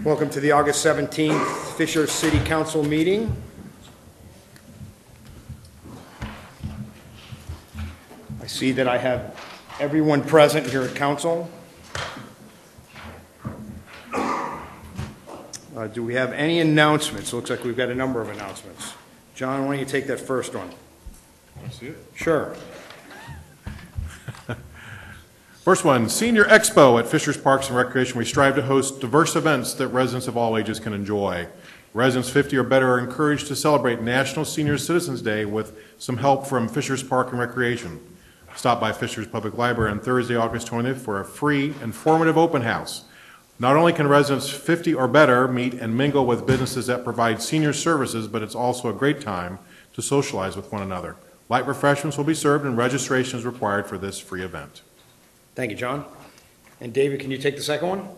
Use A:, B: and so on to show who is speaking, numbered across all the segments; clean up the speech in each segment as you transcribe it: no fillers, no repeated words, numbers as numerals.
A: Welcome to the August 17th Fisher City Council meeting. I see that I have everyone present here at council. Do we have any announcements? It looks like we've got a number of announcements. John, why don't you take that first one?
B: Want to see it?
A: Sure.
B: First one, Senior Expo at Fishers Parks and Recreation. We strive to host diverse events that residents of all ages can enjoy. Residents 50 or better are encouraged to celebrate National Senior Citizens Day with some help from Fishers Park and Recreation. Stop by Fishers Public Library on Thursday, August 20th for a free, informative open house. Not only can residents 50 or better meet and mingle with businesses that provide senior services, but it's also a great time to socialize with one another. Light refreshments will be served and registration is required for this free event.
A: Thank you, John. And David, can you take the second one?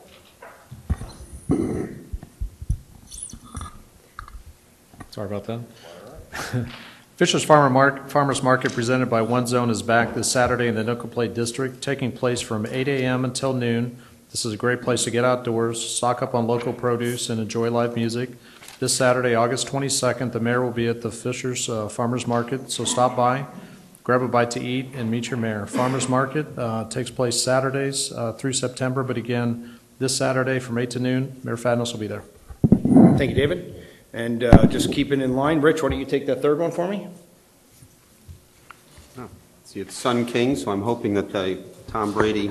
C: Sorry about that. Fishers Farmers Market presented by One Zone is back this Saturday in the Nickel Plate District, taking place from 8 a.m. until noon. This is a great place to get outdoors, stock up on local produce, and enjoy live music. This Saturday, August 22nd, the mayor will be at the Fishers Farmers Market, so stop by, grab a bite to eat, and meet your mayor. Farmers Market takes place Saturdays through September, but again, this Saturday from 8 to noon, Mayor Fadnos will be there.
A: Thank you, David. And just keeping in line, Rich, why don't you take that third one for me?
D: Oh, see, it's Sun King, so I'm hoping that the Tom Brady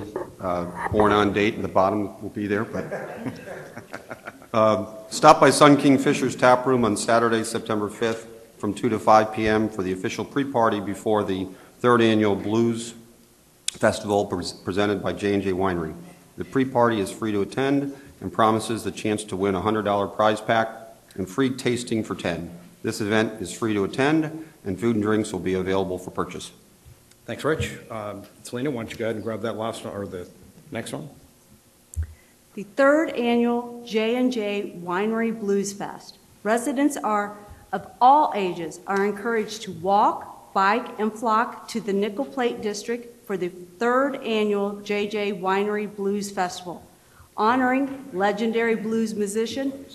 D: born on date in the bottom will be there. But stop by Sun King Fisher's Tap Room on Saturday, September 5th from 2 to 5 p.m. for the official pre-party before the third annual Blues Festival presented by J&J Winery. The pre-party is free to attend and promises the chance to win a $100 prize pack and free tasting for 10. This event is free to attend and food and drinks will be available for purchase.
A: Thanks, Rich. Selena, why don't you go ahead and grab that last one, or the next one?
E: The third annual J&J Winery Blues Fest. Residents of all ages are encouraged to walk, bike, and flock to the Nickel Plate District for the third annual J&J Winery Blues Festival, honoring legendary blues musician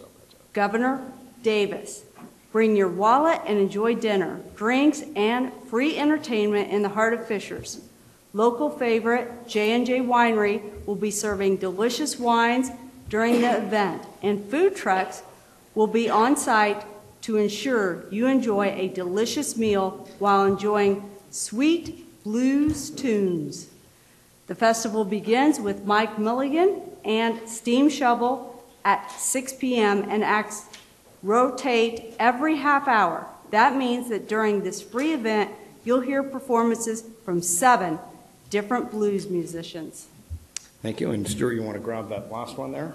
E: Governor Davis. Bring your wallet and enjoy dinner, drinks, and free entertainment in the heart of Fishers. Local favorite J&J Winery will be serving delicious wines during the event, and food trucks will be on site to ensure you enjoy a delicious meal while enjoying sweet blues tunes. The festival begins with Mike Milligan and Steam Shovel at 6 p.m. and acts rotate every half hour. That means that during this free event, you'll hear performances from 7 different blues musicians.
A: Thank you. And Stuart, you want to grab that last one there?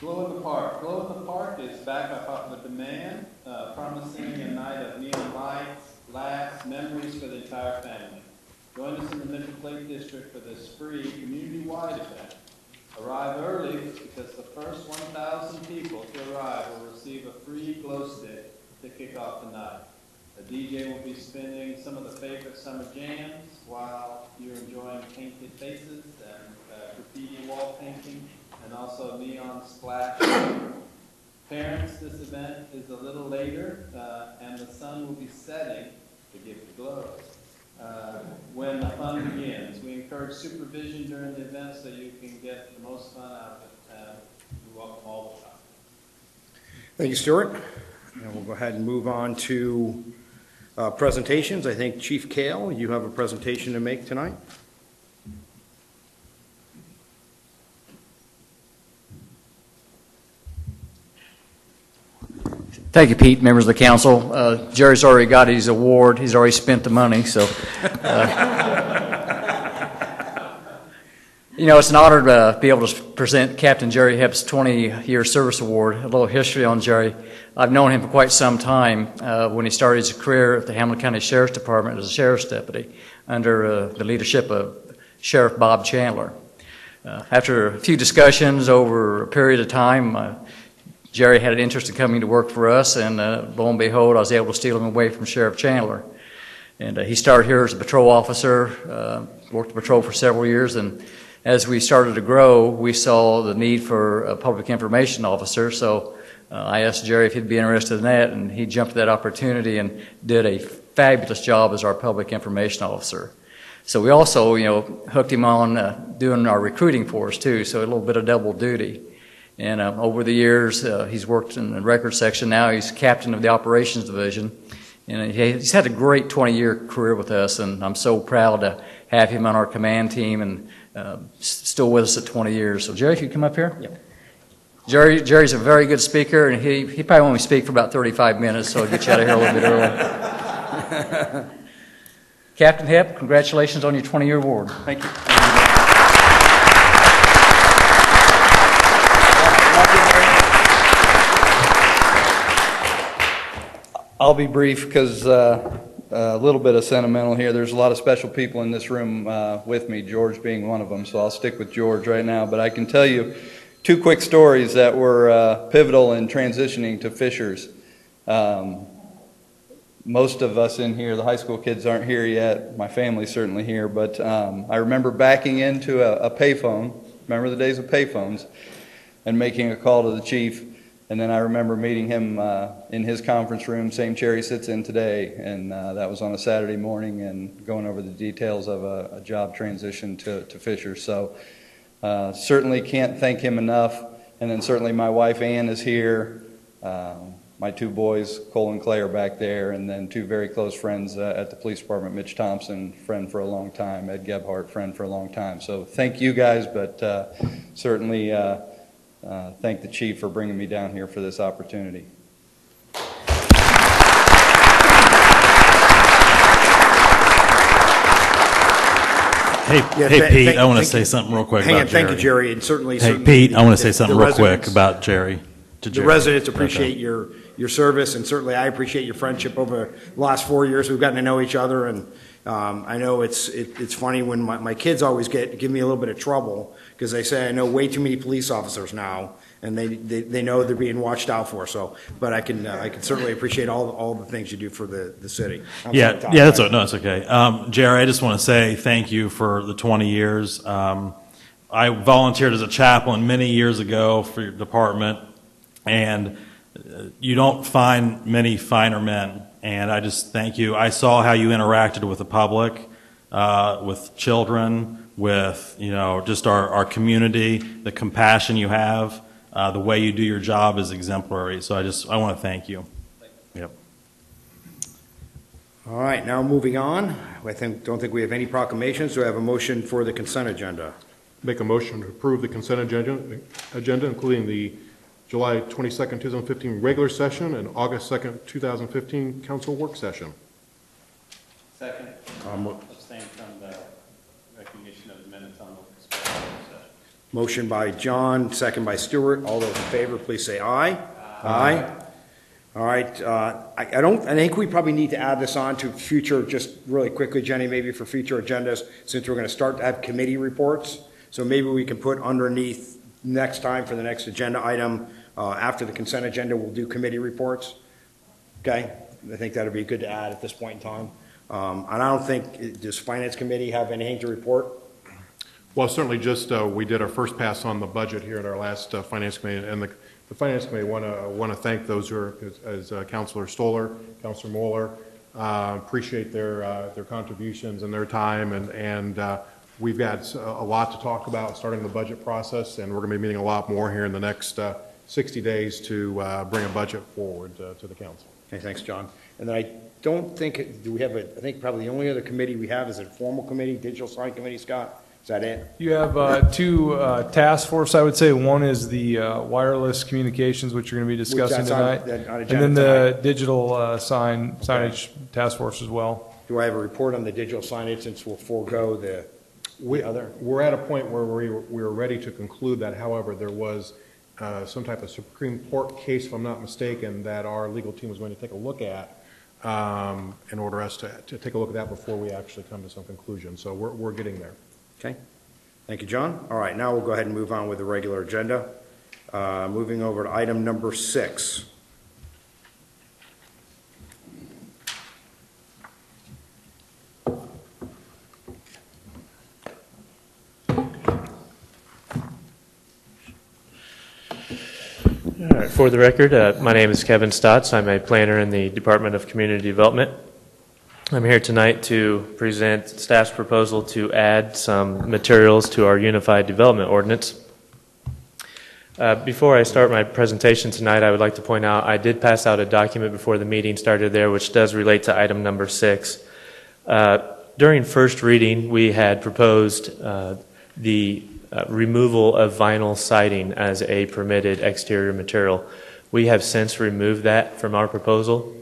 F: Glow in the Park. Glow in the Park is back by popular demand, promising a night of neon lights, laughs, memories for the entire family. Join us in the Nickel Plate District for this free community-wide event. Arrive early because the first 1,000 people to arrive will receive a free glow stick to kick off the night. A DJ will be spinning some of the favorite summer jams while you're enjoying painted faces and graffiti wall painting and also neon splash. Parents, this event is a little later and the sun will be setting to give the glow. When the fun begins, we encourage supervision during the event so you can get the most fun out of it. We welcome all the time.
A: Thank you, Stuart. And we'll go ahead and move on to presentations. I think Chief Kale, you have a presentation to make tonight.
G: Thank you, Pete, members of the council. Jerry's already got his award. He's already spent the money, so. You know, it's an honor to be able to present Captain Jerry Hepp's 20-year service award. A little history on Jerry. I've known him for quite some time when he started his career at the Hamilton County Sheriff's Department as a sheriff's deputy under the leadership of Sheriff Bob Chandler. After a few discussions over a period of time, Jerry had an interest in coming to work for us, and lo and behold, I was able to steal him away from Sheriff Chandler. And he started here as a patrol officer, worked the patrol for several years, and as we started to grow, we saw the need for a public information officer. So I asked Jerry if he'd be interested in that, and he jumped at that opportunity and did a fabulous job as our public information officer. So we also, hooked him on doing our recruiting for us too, so a little bit of double duty. And over the years, he's worked in the record section. Now he's captain of the operations division. And he's had a great 20-year career with us, and I'm so proud to have him on our command team and still with us at 20 years. So Jerry, if you come up here. Yep. Jerry's a very good speaker, and he probably won't speak for about 35 minutes, so I'll get you out of here a little bit early. Captain Hip, congratulations on your 20-year award.
H: Thank you. I'll be brief because a little bit of sentimental here. There's a lot of special people in this room with me, George being one of them, so I'll stick with George right now. But I can tell you 2 quick stories that were pivotal in transitioning to Fishers. Most of us in here, the high school kids aren't here yet. My family's certainly here, but I remember backing into a payphone. Remember the days of payphones, and making a call to the chief. And then I remember meeting him in his conference room, same chair he sits in today, and that was on a Saturday morning, and going over the details of a job transition to Fishers. So certainly can't thank him enough. And then certainly my wife Ann is here. My 2 boys, Cole and Clay, are back there, and then 2 very close friends at the police department, Mitch Thompson, friend for a long time, Ed Gebhardt, friend for a long time. So thank you guys, but certainly thank the chief for bringing me down here for this opportunity.
I: Hey, Pete, I want to say something real quick about Jerry.
A: Thank you, Jerry, and certainly.
I: Hey, Pete, I want to say something real quick about Jerry.
A: The residents appreciate your service, and certainly I appreciate your friendship over the last 4 years. We've gotten to know each other, and I know it's funny when my kids always give me a little bit of trouble because they say I know way too many police officers now, and they know they're being watched out for. So, but I can certainly appreciate all the things you do for the city.
I: That's okay. Jerry, I just want to say thank you for the 20 years. I volunteered as a chaplain many years ago for your department, and you don't find many finer men. And I just thank you. I saw how you interacted with the public, with children, with just our community, the compassion you have, the way you do your job is exemplary. So I want to thank you. Yep.
A: All right, now moving on. Don't think we have any proclamations. Do I have a motion for the consent agenda?
B: Make a motion to approve the consent agenda, including the July 22nd, 2015 regular session and August 2nd, 2015 council work session.
F: Second. Abstain from the recognition of the minutes on the special session.
A: Motion by John, second by Stuart. All those in favor, please say aye. Aye. All right. I think we probably need to add this on to future, just really quickly, Jenny, maybe for future agendas, since we're going to start to have committee reports. So maybe we can put underneath next time for the next agenda item, after the consent agenda, we'll do committee reports. Okay? I think that would be good to add at this point in time. And I don't think, does Finance Committee have anything to report?
B: Well, certainly just we did our first pass on the budget here at our last Finance Committee, and the Finance Committee want to thank those who are, as Councilor Stoller, Councilor Moeller, appreciate their contributions and their time, and we've got a lot to talk about starting the budget process, and we're going to be meeting a lot more here in the next 60 days to bring a budget forward to the council.
A: Okay, thanks, John. And then I don't think, do we have I think probably the only other committee we have is a formal committee, digital sign committee, Scott? Is that it?
J: You have 2 task force, I would say. One is the wireless communications, which you're going to be discussing tonight. And then the digital signage task force as well.
A: Do I have a report on the digital signage since we'll forego the other?
B: We're at a point where we were ready to conclude that. However, there was some type of Supreme Court case, if I'm not mistaken, that our legal team was going to take a look at in order us to take a look at that before we actually come to some conclusion. So we're getting there.
A: Okay. Thank you, John. All right, now we'll go ahead and move on with the regular agenda. Moving over to item number 6.
K: For the record, my name is Kevin Stotts. I'm a planner in the Department of Community Development. I'm here tonight to present staff's proposal to add some materials to our Unified Development Ordinance. Before I start my presentation tonight, I would like to point out I did pass out a document before the meeting started there, which does relate to item number 6. During first reading, we had proposed the removal of vinyl siding as a permitted exterior material. We have since removed that from our proposal,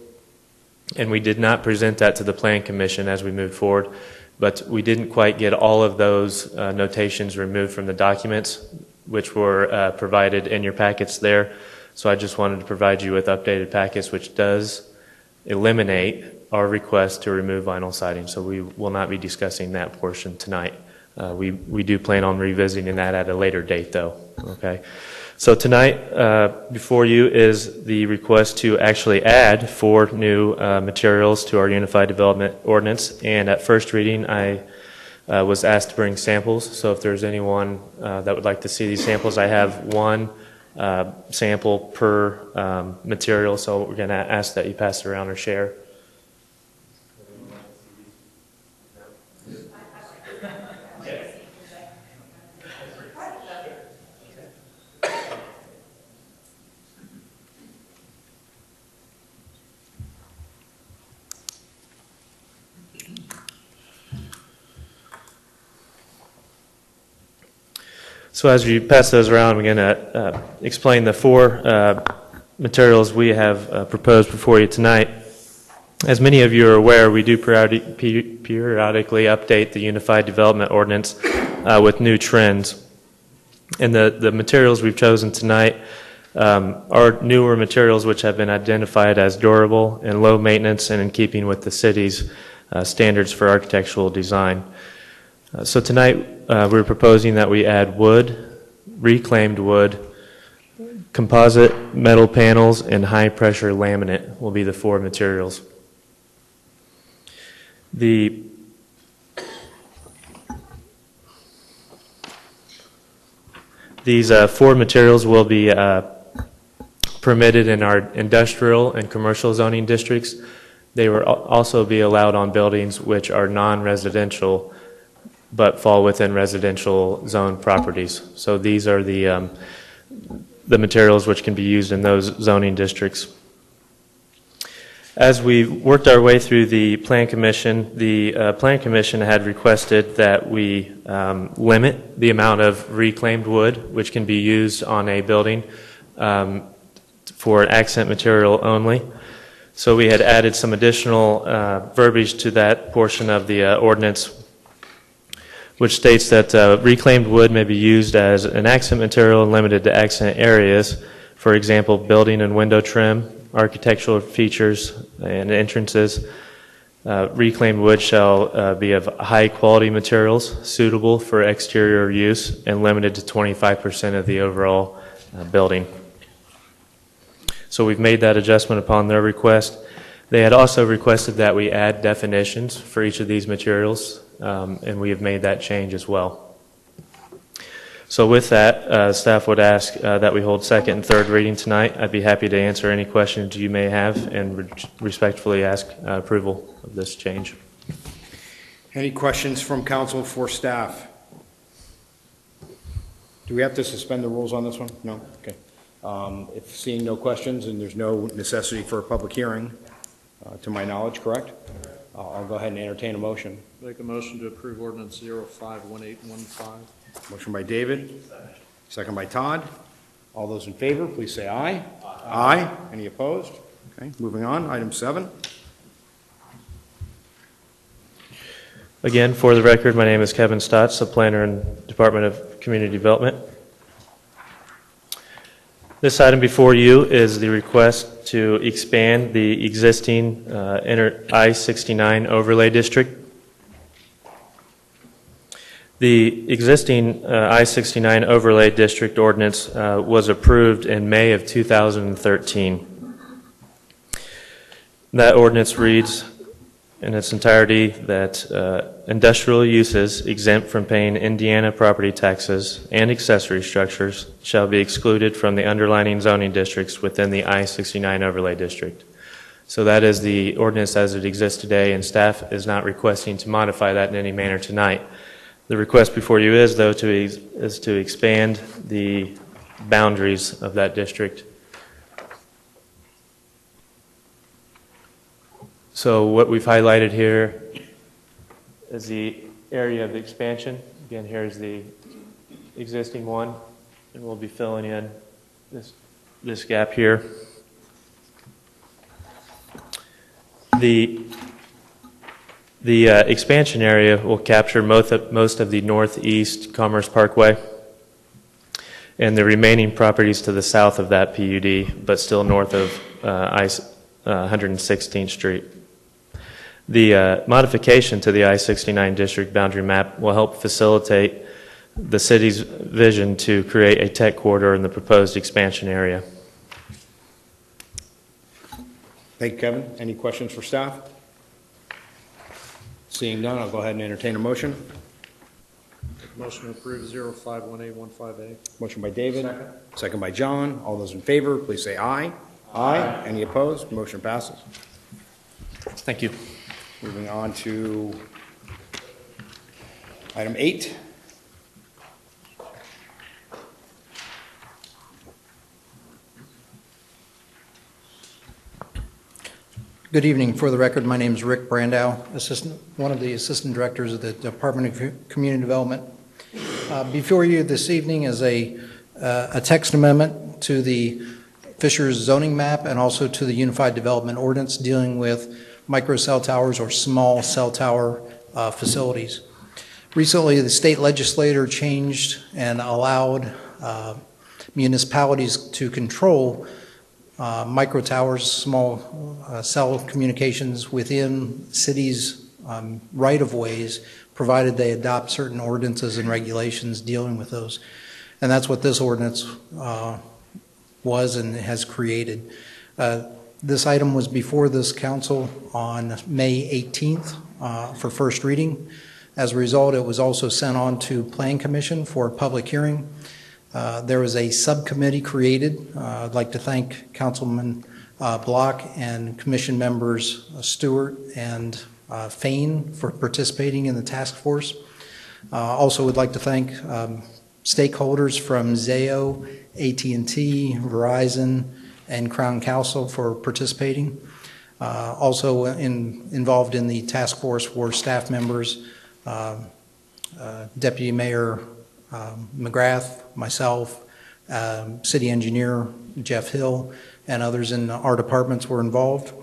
K: and we did not present that to the Plan Commission as we moved forward, but we didn't quite get all of those notations removed from the documents, which were provided in your packets there. So I just wanted to provide you with updated packets, which does eliminate our request to remove vinyl siding. So we will not be discussing that portion tonight. We do plan on revisiting that at a later date, though. Okay. So tonight, before you is the request to actually add 4 new materials to our Unified Development Ordinance. And at first reading, I was asked to bring samples. So if there's anyone that would like to see these samples, I have 1 sample per material. So we're going to ask that you pass it around or share. So as we pass those around, we're going to explain the 4 materials we have proposed before you tonight. As many of you are aware, we do periodically update the Unified Development Ordinance with new trends. And the materials we've chosen tonight are newer materials which have been identified as durable and low maintenance and in keeping with the city's standards for architectural design. So tonight we're proposing that we add wood, reclaimed wood, composite metal panels, and high pressure laminate will be the 4 materials. These 4 materials will be permitted in our industrial and commercial zoning districts. They will also be allowed on buildings which are non-residential but fall within residential zone properties. So these are the materials which can be used in those zoning districts. As we worked our way through the Plan Commission had requested that we limit the amount of reclaimed wood which can be used on a building for an accent material only. So we had added some additional verbiage to that portion of the ordinance, which states that reclaimed wood may be used as an accent material and limited to accent areas, for example, building and window trim, architectural features, and entrances. Reclaimed wood shall be of high quality materials, suitable for exterior use, and limited to 25% of the overall building. So we've made that adjustment upon their request. They had also requested that we add definitions for each of these materials, and we have made that change as well. So with that, staff would ask that we hold second and third reading tonight. I'd be happy to answer any questions you may have and respectfully ask approval of this change.
A: Any questions from council for staff? Do we have to suspend the rules on this one? No? Okay. If seeing no questions and there's no necessity for a public hearing, to my knowledge, correct? I'll go ahead and entertain a motion.
C: Make a motion to approve ordinance 051815.
A: Motion by David, second by Todd. All those in favor, please say aye. Aye. Any opposed? Okay, moving on. Item 7.
K: Again, for the record, my name is Kevin Stotts, a planner in the Department of Community Development. This item before you is the request to expand the existing I-69 overlay district. The existing I-69 overlay district ordinance was approved in May of 2013. That ordinance reads, in its entirety that industrial uses exempt from paying Indiana property taxes and accessory structures shall be excluded from the underlining zoning districts within the I-69 overlay district. So that is the ordinance as it exists today, and staff is not requesting to modify that in any manner tonight. The request before you is, though, to expand the boundaries of that district. So what we've highlighted here is the area of expansion. Again, here's the existing one, and we'll be filling in this gap here. The expansion area will capture most of the northeast Commerce Parkway and the remaining properties to the south of that PUD, but still north of 116th Street. The modification to the I-69 district boundary map will help facilitate the city's vision to create a tech corridor in the proposed expansion area.
A: Thank you, Kevin. Any questions for staff? Seeing none, I'll go ahead and entertain a motion.
C: Motion to approve 051815A.
A: Motion by David. Second by John. All those in favor, please say aye. Aye. Any opposed? Motion passes.
C: Thank you.
A: Moving on to item 8.
L: Good evening. For the record, my name is Rick Brandow, one of the assistant directors of the Department of Community Development. Before you this evening is a text amendment to the Fishers zoning map and also to the Unified Development Ordinance dealing with micro cell towers or small cell tower facilities. Recently, the state legislature changed and allowed municipalities to control micro towers, small cell communications within cities' right-of-ways, provided they adopt certain ordinances and regulations dealing with those. And that's what this ordinance was and has created. This item was before this council on May 18th for first reading. As a result, it was also sent on to Plan Commission for a public hearing. There was a subcommittee created. I'd like to thank Councilman Block and Commission members Stewart and Fain for participating in the task force. Also would like to thank stakeholders from Zayo, AT&T, Verizon, and Crown Council for participating. Also involved in the task force were staff members, Deputy Mayor McGrath, myself, City Engineer Jeff Hill, and others in our departments were involved.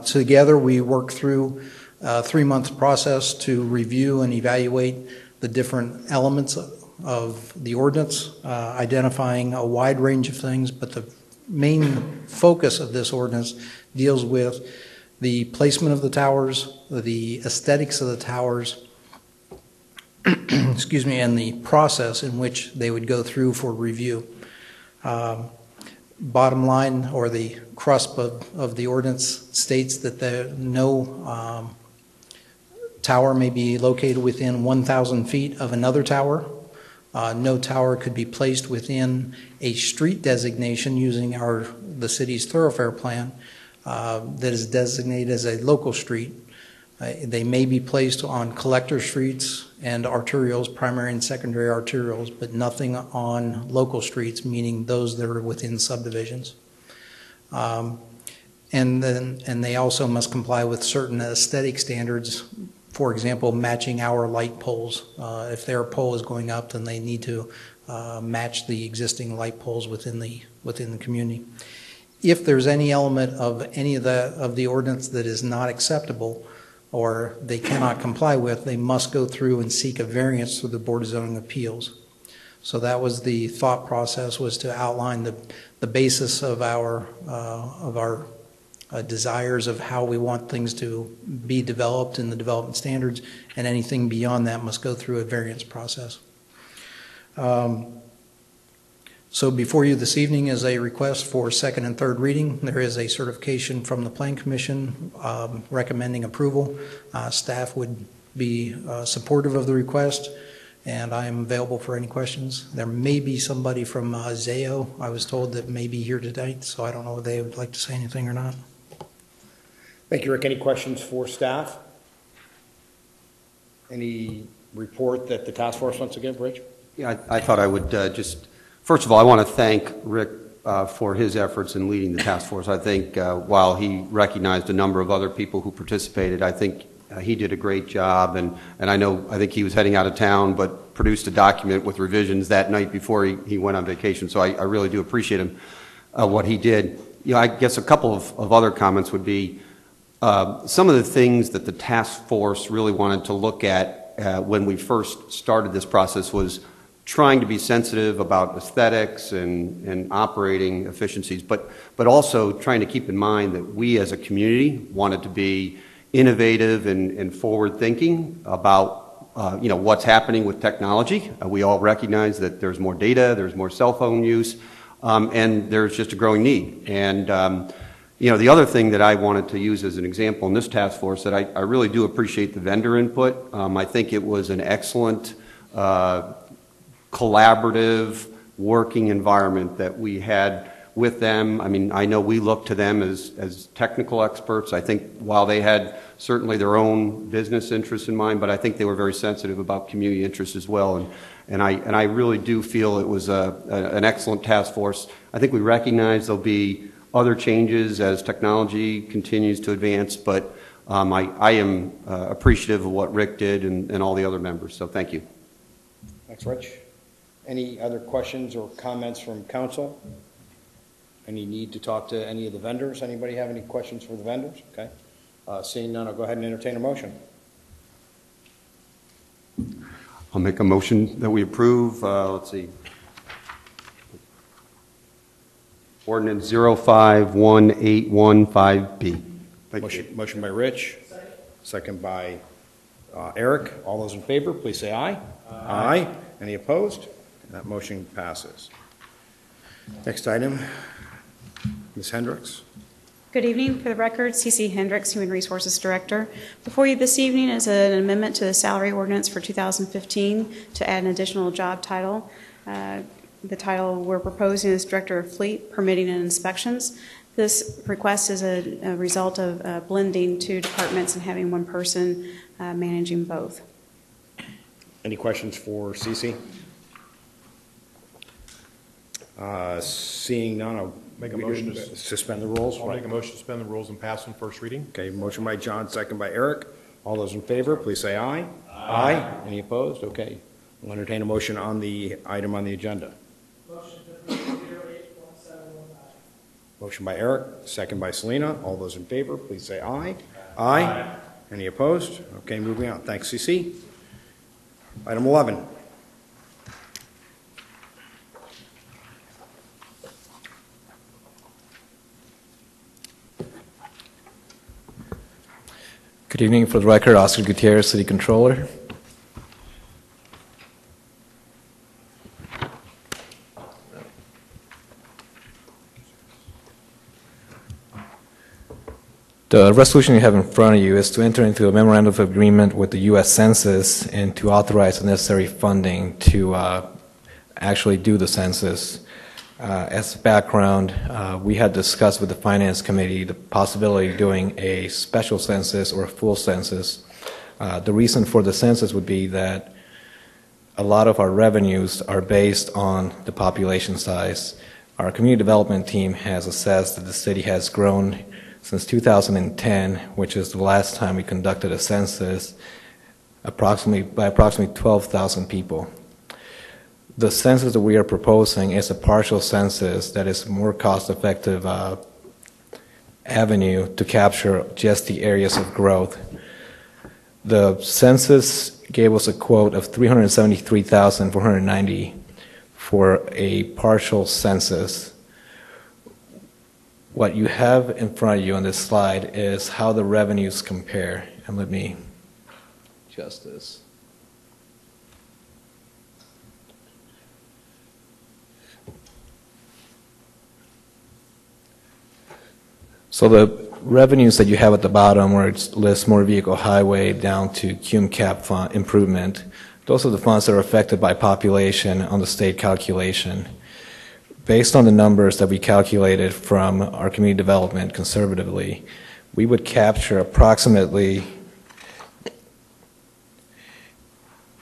L: Together we worked through a 3-month process to review and evaluate the different elements of the ordinance, identifying a wide range of things, but the main focus of this ordinance deals with the placement of the towers, the aesthetics of the towers, excuse me, and the process in which they would go through for review. Bottom line, or the crust of the ordinance, states that no tower may be located within 1,000 feet of another tower. No tower could be placed within a street designation using the city's thoroughfare plan that is designated as a local street. They may be placed on collector streets and arterials, primary and secondary arterials, but nothing on local streets, meaning those that are within subdivisions. And they also must comply with certain aesthetic standards. For example, matching our light poles. If their pole is going up, then they need to match the existing light poles within the community. If there's any element of any of the ordinance that is not acceptable or they cannot comply with, they must go through and seek a variance through the Board of Zoning Appeals. So that was the thought process, was to outline the basis of our desires of how we want things to be developed in the development standards, and anything beyond that must go through a variance process. So before you this evening is a request for second and third reading. There is a certification from the Plan Commission recommending approval. Staff would be supportive of the request, and I am available for any questions. There may be somebody from ZAO, I was told, that may be here tonight, so I don't know if they would like to say anything or not.
A: Thank you, Rick. Any questions for staff? Any report that the task force wants to give, Rich?
D: Yeah, I thought I would just, first of all, I want to thank Rick for his efforts in leading the task force. I think while he recognized a number of other people who participated, I think he did a great job, and I think he was heading out of town, but produced a document with revisions that night before he went on vacation, so I really do appreciate him, what he did. You know, I guess a couple of other comments would be, some of the things that the task force really wanted to look at when we first started this process was trying to be sensitive about aesthetics and operating efficiencies, but also trying to keep in mind that we as a community wanted to be innovative and forward-thinking about what's happening with technology. We all recognize that there's more data, there's more cell phone use, and there's just a growing need. And the other thing that I wanted to use as an example in this task force that I really do appreciate the vendor input. I think it was an excellent collaborative working environment that we had with them. I mean, I know we look to them as technical experts. I think while they had certainly their own business interests in mind, but I think they were very sensitive about community interests as well. And I really do feel it was an excellent task force. I think we recognize there'll be other changes as technology continues to advance, but I am appreciative of what Rick did and all the other members, so thank you.
A: Thanks, Rich. Any other questions or comments from council? Any need to talk to any of the vendors? Anybody have any questions for the vendors? Okay. Seeing none, I'll go ahead and entertain a motion.
D: I'll make a motion that we approve, let's see, Ordinance 051815B.
A: Motion by Rich, second by Eric. All those in favor, please say aye. Aye. Any opposed? That motion passes. Next item, Ms. Hendricks.
M: Good evening. For the record, C.C. Hendricks, Human Resources Director. Before you this evening is an amendment to the salary ordinance for 2015 to add an additional job title. The title we're proposing is Director of Fleet, Permitting and Inspections. This request is a result of blending two departments and having one person managing both.
A: Any questions for CC? Seeing none, I'll
B: make a motion to
A: suspend the rules.
B: I'll make a motion to suspend the rules and pass on first reading.
A: Okay, motion by John, second by Eric. All those in favor, please say aye. Aye. Any opposed? Okay. We'll entertain a motion on the item on the agenda.
N: Motion to approve 08.719.
A: Motion by Eric, second by Selena. All those in favor, please say aye. Aye. Any opposed? Okay, moving on. Thanks, CC. Item 11.
O: Good evening. For the record, Oscar Gutierrez, City Controller. The resolution you have in front of you is to enter into a memorandum of agreement with the U.S. Census and to authorize the necessary funding to actually do the census. As background, we had discussed with the Finance Committee the possibility of doing a special census or a full census. The reason for the census would be that a lot of our revenues are based on the population size. Our community development team has assessed that the city has grown since 2010, which is the last time we conducted a census, by approximately 12,000 people. The census that we are proposing is a partial census that is a more cost-effective avenue to capture just the areas of growth. The census gave us a quote of $373,490 for a partial census. What you have in front of you on this slide is how the revenues compare. And let me adjust this. So the revenues that you have at the bottom, where it lists motor vehicle highway down to cum cap fund improvement, those are the funds that are affected by population on the state calculation. Based on the numbers that we calculated from our community development conservatively, we would capture approximately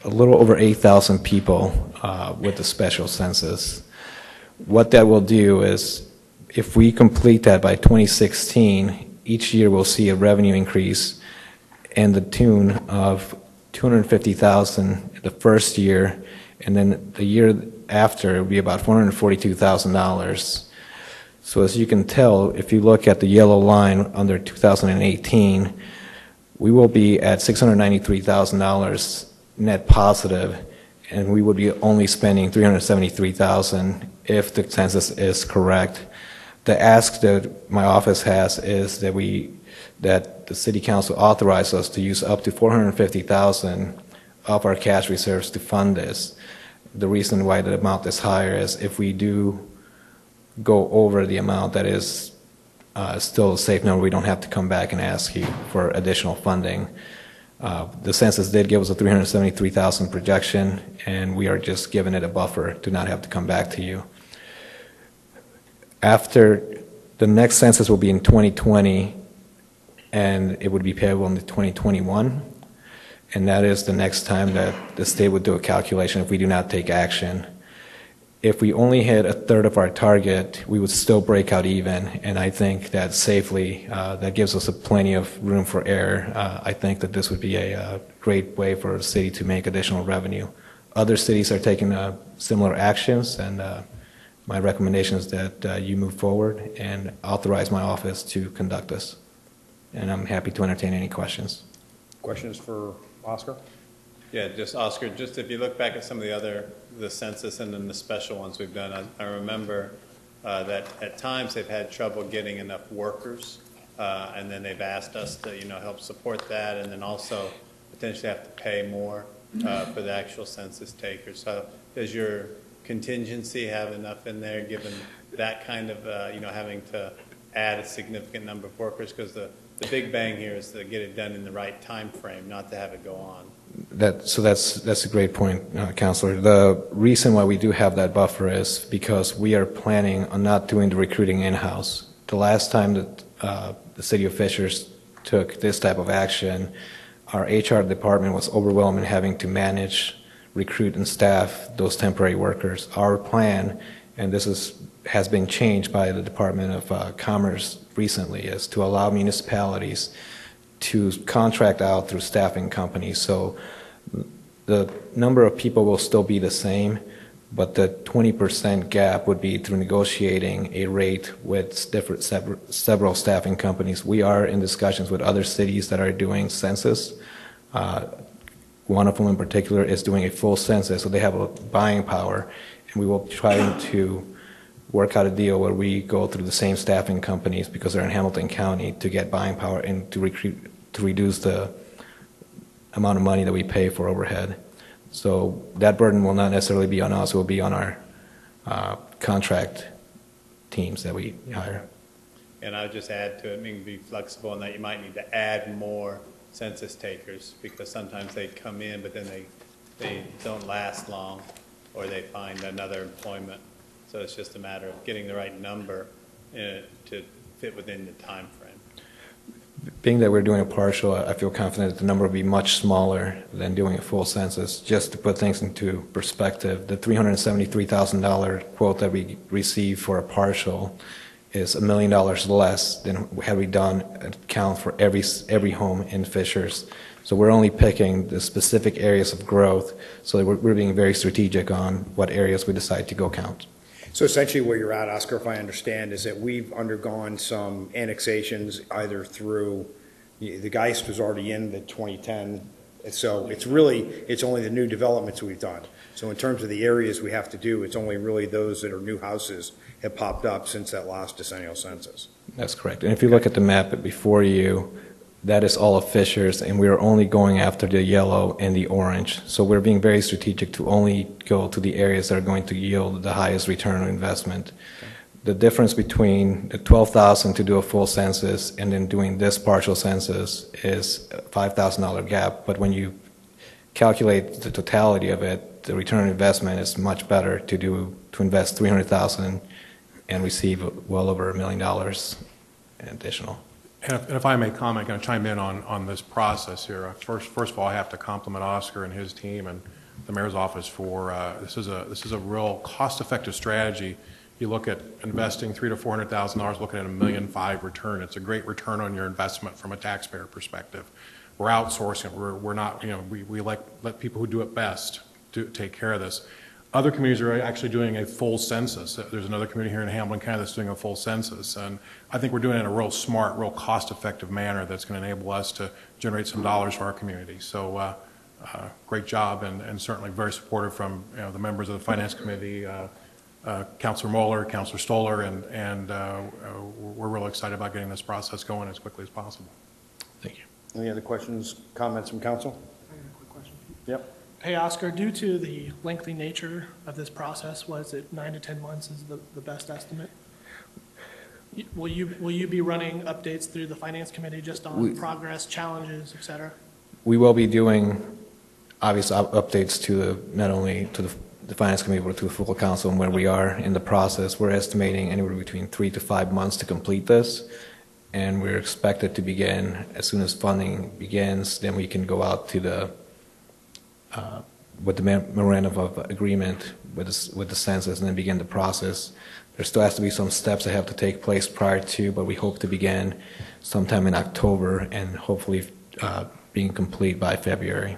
O: a little over 8,000 people with the special census. What that will do is, if we complete that by 2016, each year we'll see a revenue increase in the tune of $250,000 the first year, and then the year after it will be about $442,000. So as you can tell, if you look at the yellow line under 2018, we will be at $693,000 net positive, and we would be only spending $373,000 if the census is correct. The ask that my office has is that the City Council authorize us to use up to $450,000 of our cash reserves to fund this. The reason why the amount is higher is if we do go over the amount that is still a safe number, we don't have to come back and ask you for additional funding. The census did give us a $373,000 projection, and we are just giving it a buffer to not have to come back to you. After the next census will be in 2020, and it would be payable in 2021, and that is the next time that the state would do a calculation if we do not take action. If we only hit a third of our target, we would still break out even, and I think that safely, that gives us plenty of room for error. I think that this would be a great way for a city to make additional revenue. Other cities are taking similar actions, and my recommendation is that you move forward and authorize my office to conduct this. And I'm happy to entertain any questions.
A: Questions for Oscar?
F: Yeah, just Oscar, just if you look back at some of the census and then the special ones we've done, I remember that at times they've had trouble getting enough workers, and then they've asked us to, help support that, and then also potentially have to pay more for the actual census takers. So does your contingency have enough in there, given that kind of, having to add a significant number of workers? Because the big bang here is to get it done in the right time frame, not to have it go on.
O: So that's a great point, Councilor. The reason why we do have that buffer is because we are planning on not doing the recruiting in-house. The last time that the City of Fishers took this type of action, our HR department was overwhelmed in having to manage, recruit, and staff those temporary workers. Our plan, and this has been changed by the Department of Commerce recently, is to allow municipalities to contract out through staffing companies. So the number of people will still be the same, but the 20% gap would be through negotiating a rate with several staffing companies. We are in discussions with other cities that are doing census. One of them in particular is doing a full census, so they have a buying power, and we will try to work out a deal where we go through the same staffing companies because they're in Hamilton County to get buying power and to reduce the amount of money that we pay for overhead. So that burden will not necessarily be on us, it will be on our contract teams that we hire.
F: And I would just add to it, be flexible in that you might need to add more census takers, because sometimes they come in, but then they don't last long, or they find another employment. So it's just a matter of getting the right number to fit within the time frame.
O: Being that we're doing a partial, I feel confident that the number will be much smaller than doing a full census. Just to put things into perspective, the $373,000 quote that we received for a partial is $1 million less than had we done a count for every home in Fishers. So we're only picking the specific areas of growth, so that we're being very strategic on what areas we decide to go count.
A: So essentially where you're at, Oscar, if I understand, is that we've undergone some annexations either through, the Geist was already in the 2010, so it's only the new developments we've done. So in terms of the areas we have to do, it's only really those that are new houses have popped up since that last decennial census.
O: That's correct. And if you look at the map before you, that is all of Fishers, and we are only going after the yellow and the orange. So we're being very strategic to only go to the areas that are going to yield the highest return on investment. the difference between the 12,000 to do a full census and then doing this partial census is a $5,000 gap. But when you calculate the totality of it, the return on investment is much better to invest $300,000 and receive well over $1 million additional.
B: And if I may comment, kind of chime in on this process here. First of all, I have to compliment Oscar and his team and the mayor's office for this is a real cost-effective strategy. You look at investing $300,000 to $400,000, looking at $1.5 million return. It's a great return on your investment from a taxpayer perspective. We're outsourcing. We're not, we let people who do it best take care of this. Other communities are actually doing a full census. There's another community here in Hamlin County that's doing a full census, and I think we're doing it in a real smart, real cost-effective manner that's going to enable us to generate some dollars for our community. So, great job, and certainly very supportive from the members of the Finance Committee. Councilor Moeller, Councilor Stoller, and we're really excited about getting this process going as quickly as possible.
O: Thank you.
A: Any other questions, comments from council?
N: I got a quick question.
A: Yep.
N: Hey, Oscar, due to the lengthy nature of this process, was it 9 to 10 months is the best estimate? Will you be running updates through the Finance Committee just on progress, challenges, et cetera?
O: We will be doing obvious updates to not only to the Finance Committee, but to the full council and where we are in the process. We're estimating anywhere between 3 to 5 months to complete this, and we're expected to begin as soon as funding begins. Then we can go out to the with the memorandum of agreement with the census and then begin the process. There still has to be some steps that have to take place prior to, but we hope to begin sometime in October and hopefully being complete by February.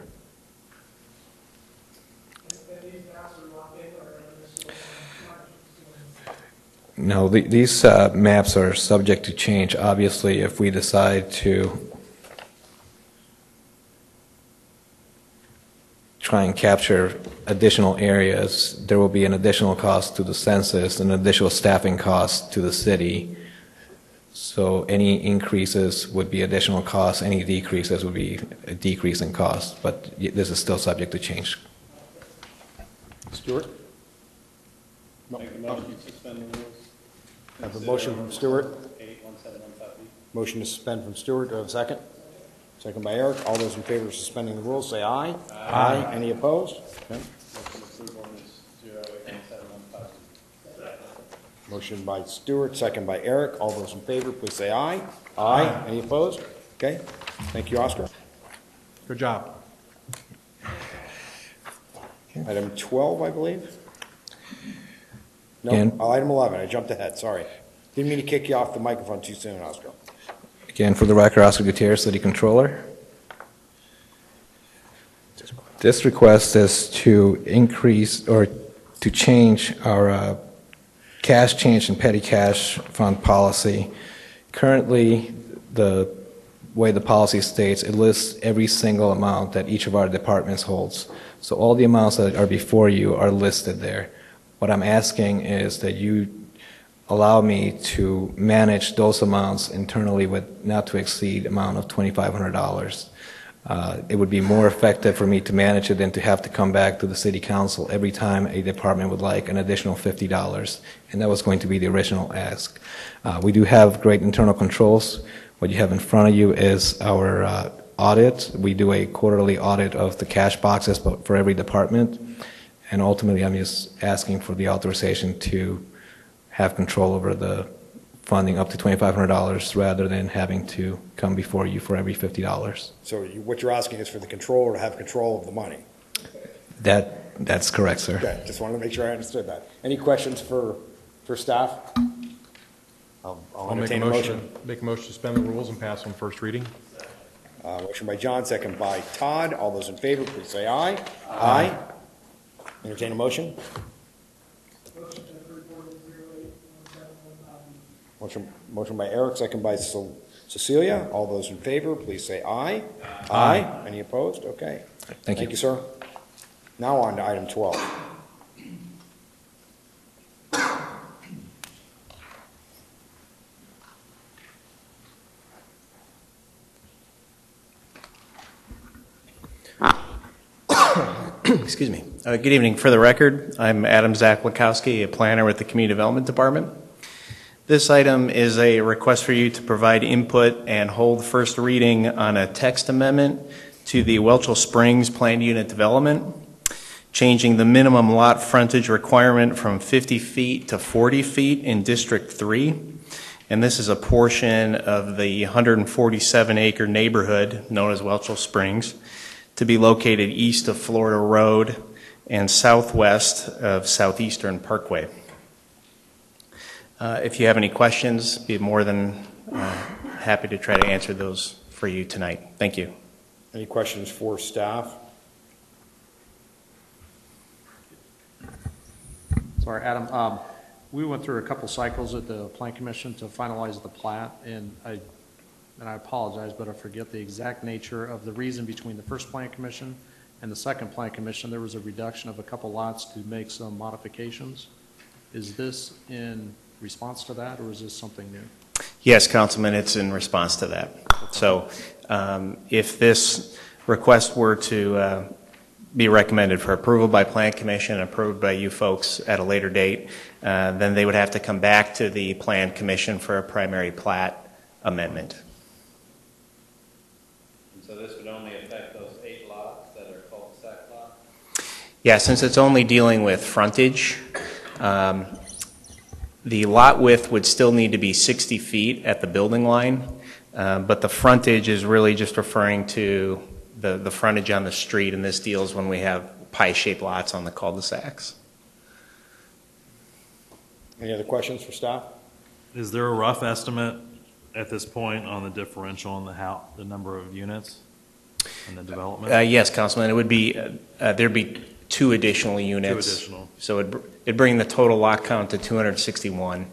O: No, these maps are subject to change. Obviously, if we decide to try and capture additional areas, there will be an additional cost to the census, an additional staffing cost to the city. So any increases would be additional costs, any decreases would be a decrease in cost, but this is still subject to change.
A: Stewart?
F: Make a motion to suspend the rules.
A: I have a motion from Stewart.
F: 81715B.
A: Motion to suspend from Stewart. Do I have a second? Second by Eric. All those in favor of suspending the rules, say aye. Aye. Any opposed? Okay.
F: Motion to approve ordinance 081715B.
A: Motion by Stewart, second by Eric. All those in favor, please say aye. Aye. Any opposed? Okay. Thank you, Oscar.
B: Good job.
A: Item 12, I believe. No,
O: Again.
A: Item 11. I jumped ahead. Sorry. Didn't mean to kick you off the microphone too soon, Oscar.
O: Again, for the record, Oscar Gutierrez, City Controller. This request is to increase or to change our cash change and petty cash fund policy. Currently, the way the policy states, it lists every single amount that each of our departments holds. So all the amounts that are before you are listed there. What I'm asking is that you allow me to manage those amounts internally with not to exceed amount of $2,500. It would be more effective for me to manage it than to have to come back to the city council every time a department would like an additional $50, and that was going to be the original ask. We do have great internal controls. What you have in front of you is our audit. We do a quarterly audit of the cash boxes for every department, and ultimately I'm just asking for the authorization to have control over the funding up to $2,500 rather than having to come before you for every $50.
A: So what you're asking is for the controller to have control of the money.
O: That's correct, sir.
A: Okay, just wanted to make sure I understood that. Any questions for staff? I'll entertain a motion.
B: Make a motion to suspend the rules and pass on first reading.
A: Motion by John, second by Todd. All those in favor, please say aye. Aye. Entertain a motion.
N: Motion to approve ordinance 081715B.
A: Motion by Eric, second by Cecilia. All those in favor, please say aye. Aye. Any opposed? Okay.
O: Thank you.
A: Thank you, sir. Now on to item 12.
P: Excuse me. Good evening. For the record, I'm Adam Zach Lakowski, a planner with the Community Development Department.
Q: This item is a request for you to provide input and hold first reading on a text amendment to the Welchel Springs Planned Unit Development, changing the minimum lot frontage requirement from 50 feet to 40 feet in District 3. And this is a portion of the 147-acre neighborhood known as Welchel Springs to be located east of Florida Road and southwest of Southeastern Parkway. If you have any questions, be more than happy to try to answer those for you tonight. Thank you.
A: Any questions for staff?
C: Sorry, Adam. We went through a couple cycles at the Plan Commission to finalize the plat, and I apologize, but I forget the exact nature of the reason between the first Plan Commission and the second Plan Commission. There was a reduction of a couple lots to make some modifications. Is this in response to that, or is this something new?
Q: Yes, Councilman, it's in response to that. So if this request were to be recommended for approval by Plan Commission and approved by you folks at a later date, then they would have to come back to the Plan Commission for a primary plat amendment.
F: And so this would only affect those 8 lots that are cul-de-sac lots?
Q: Yeah, since it's only dealing with frontage, the lot width would still need to be 60 feet at the building line, but the frontage is really just referring to the frontage on the street, and this deals when we have pie-shaped lots on the cul-de-sacs.
A: Any other questions for staff?
I: Is there a rough estimate at this point on the differential in the number of units in the development?
Q: Yes, Councilman, it would be, there'd be 2 additional units.
I: 2 additional.
Q: So it'd bring the total lot count to 261.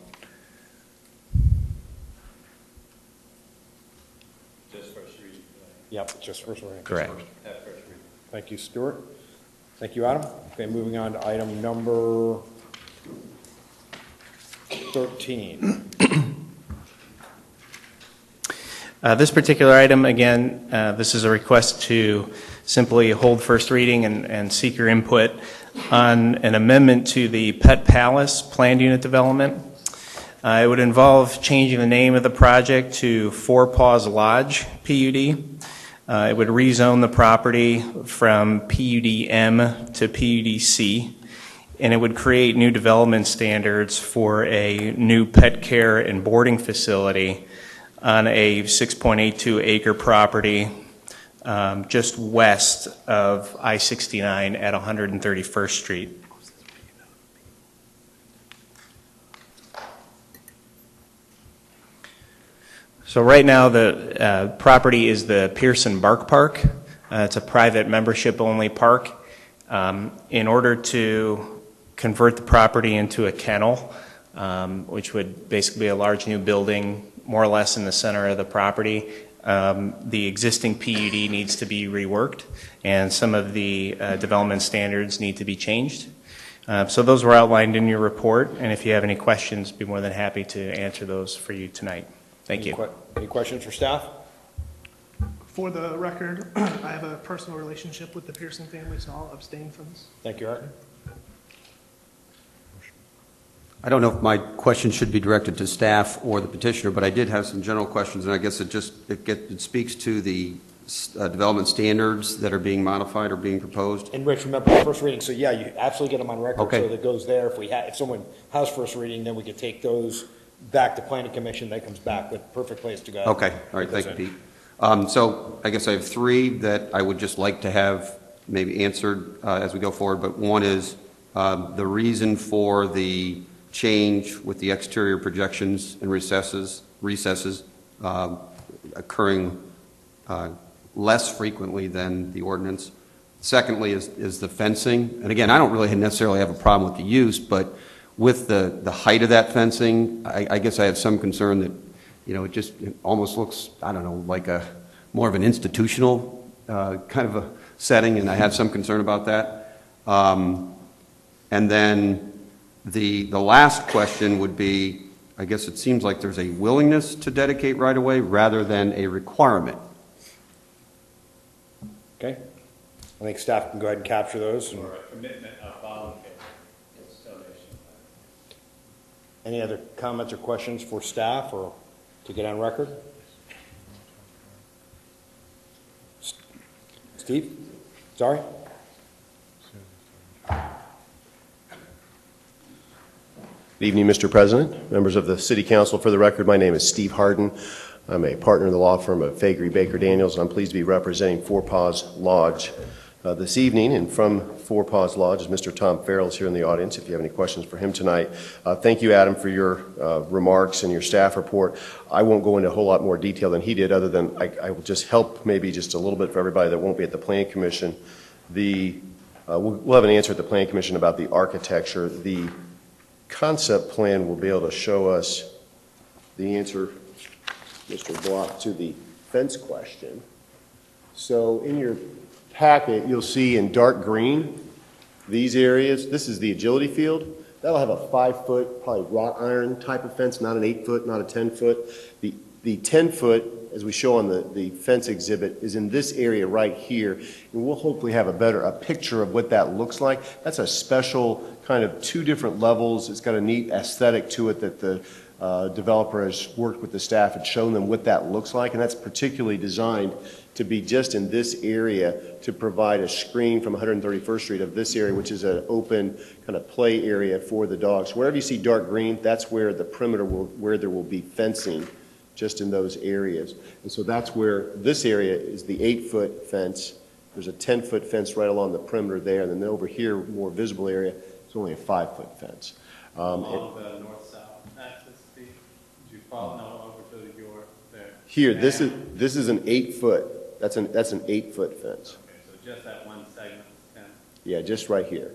F: Just first reading.
A: Yep, just first reading.
Q: Correct.
A: Thank you, Stuart. Thank you, Adam. Okay, moving on to item number 13.
Q: This particular item, again, this is a request to simply hold first reading and seek your input on an amendment to the Pet Palace Planned Unit Development. It would involve changing the name of the project to Four Paws Lodge PUD. It would rezone the property from PUD-M to PUD-C, and it would create new development standards for a new pet care and boarding facility on a 6.82 acre property just west of I-69 at 131st Street. So right now the property is the Pearson Bark Park. It's a private membership only park. In order to convert the property into a kennel, which would basically be a large new building more or less in the center of the property, the existing PUD needs to be reworked, and some of the development standards need to be changed. So those were outlined in your report, and if you have any questions, be more than happy to answer those for you tonight. Thank you.
A: Any questions for staff?
N: For the record, I have a personal relationship with the Pearson family, so I'll abstain from this.
A: Thank you, Art.
D: I don't know if my question should be directed to staff or the petitioner, but I did have some general questions, and I guess it speaks to the development standards that are being modified or being proposed.
A: And Rich, remember first reading, so yeah, you absolutely get them on record,
D: Okay.
A: so that goes there. If someone has first reading, then we could take those back to Planning Commission, that comes back with perfect place to go.
D: Okay, all right, thank you, Pete. So I guess I have 3 that I would just like to have maybe answered as we go forward, but one is the reason for the change with the exterior projections and recesses occurring less frequently than the ordinance. Secondly is the fencing. And again, I don't really necessarily have a problem with the use, but with the height of that fencing, I guess I have some concern that, it almost looks, I don't know, like more of an institutional kind of a setting, and I have some concern about that. And then the last question would be, I guess it seems like there's a willingness to dedicate right away rather than a requirement.
A: Okay. I think staff can go ahead and capture those.
F: Or a commitment of voluntary donation.
A: Any other comments or questions for staff or to get on record? Steve? Sorry?
R: Good evening, Mr. President, members of the City Council. For the record, my name is Steve Harden. I'm a partner in the law firm of Faegre Baker Daniels, and I'm pleased to be representing Four Paws Lodge this evening. And from Four Paws Lodge is Mr. Tom Farrell is here in the audience if you have any questions for him tonight. Thank you, Adam, for your remarks and your staff report. I won't go into a whole lot more detail than he did, other than I will just help maybe just a little bit for everybody that won't be at the Plan Commission. We'll have an answer at the Plan Commission about the architecture. The concept plan will be able to show us the answer, Mr. Block, to the fence question. So in your packet, you'll see in dark green these areas. This is the agility field. That'll have a 5-foot, probably wrought iron type of fence, not an 8-foot, not a 10-foot. The 10-foot, as we show on the fence exhibit, is in this area right here, and we'll hopefully have a picture of what that looks like. That's a special kind of 2 different levels. It's got a neat aesthetic to it that the developer has worked with the staff and shown them what that looks like, and that's particularly designed to be just in this area to provide a screen from 131st Street of this area, which is an open kind of play area for the dogs. Wherever you see dark green, that's where the perimeter where there will be fencing, just in those areas. And so that's where this area is the 8-foot fence. There's a 10-foot fence right along the perimeter there, and then over here, more visible area, it's only a 5-foot fence.
F: Along the north-south axis, Steve? Did you follow over to your there?
R: Here, this is an 8-foot. That's an 8-foot fence.
F: Okay, so just that one segment is 10.
R: Yeah, just right here.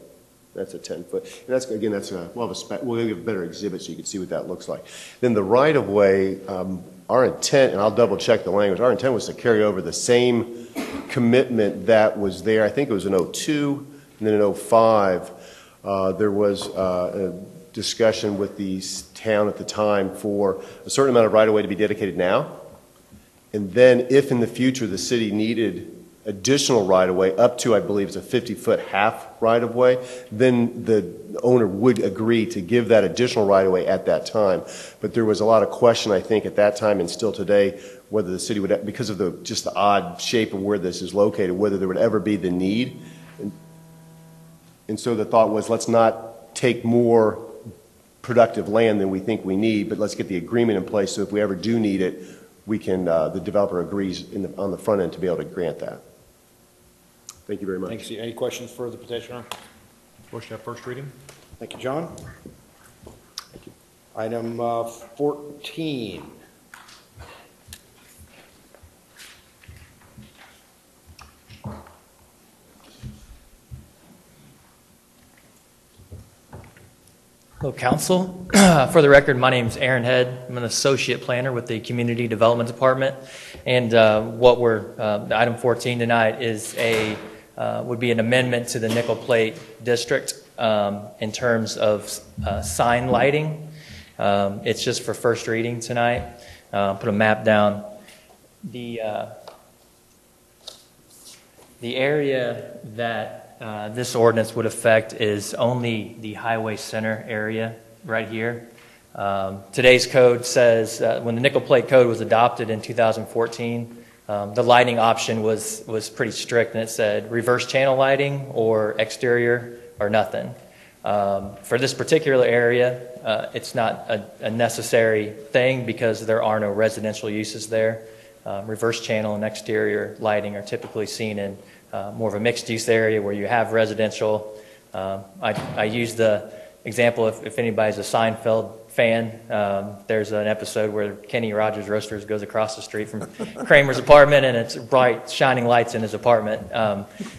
R: That's a 10-foot. And that's, again, we'll give a better exhibit so you can see what that looks like. Then the right-of-way, our intent, and I'll double-check the language, our intent was to carry over the same commitment that was there. I think it was in 2002, and then in 2005, there was a discussion with the town at the time for a certain amount of right-of-way to be dedicated now. And then if in the future the city needed additional right-of-way up to, I believe, it's a 50-foot half right-of-way, then the owner would agree to give that additional right-of-way at that time. But there was a lot of question, I think, at that time and still today, whether the city would, because of just the odd shape of where this is located, whether there would ever be the need. And so the thought was, let's not take more productive land than we think we need, but let's get the agreement in place so if we ever do need it, we can, the developer agrees on the front end to be able to grant that. Thank you very much.
A: Thanks. Any questions for the petitioner?
B: Motion to have first reading.
A: Thank you, John. Thank you. Item 14.
S: Hello, Council. For the record, my name is Aaron Head. I'm an associate planner with the Community Development Department. And item 14 tonight is would be an amendment to the nickel plate district in terms of sign lighting. It's just for first reading tonight. Put a map down. The area that this ordinance would affect is only the highway center area right here. Today's code says when the nickel plate code was adopted in 2014, the lighting option was pretty strict, and it said reverse channel lighting or exterior or nothing. For this particular area, it's not a necessary thing because there are no residential uses there. Reverse channel and exterior lighting are typically seen in more of a mixed-use area where you have residential. I use the example, if anybody's a Seinfeld fan, there's an episode where Kenny Rogers Roasters goes across the street from Kramer's apartment, and it's bright, shining lights in his apartment.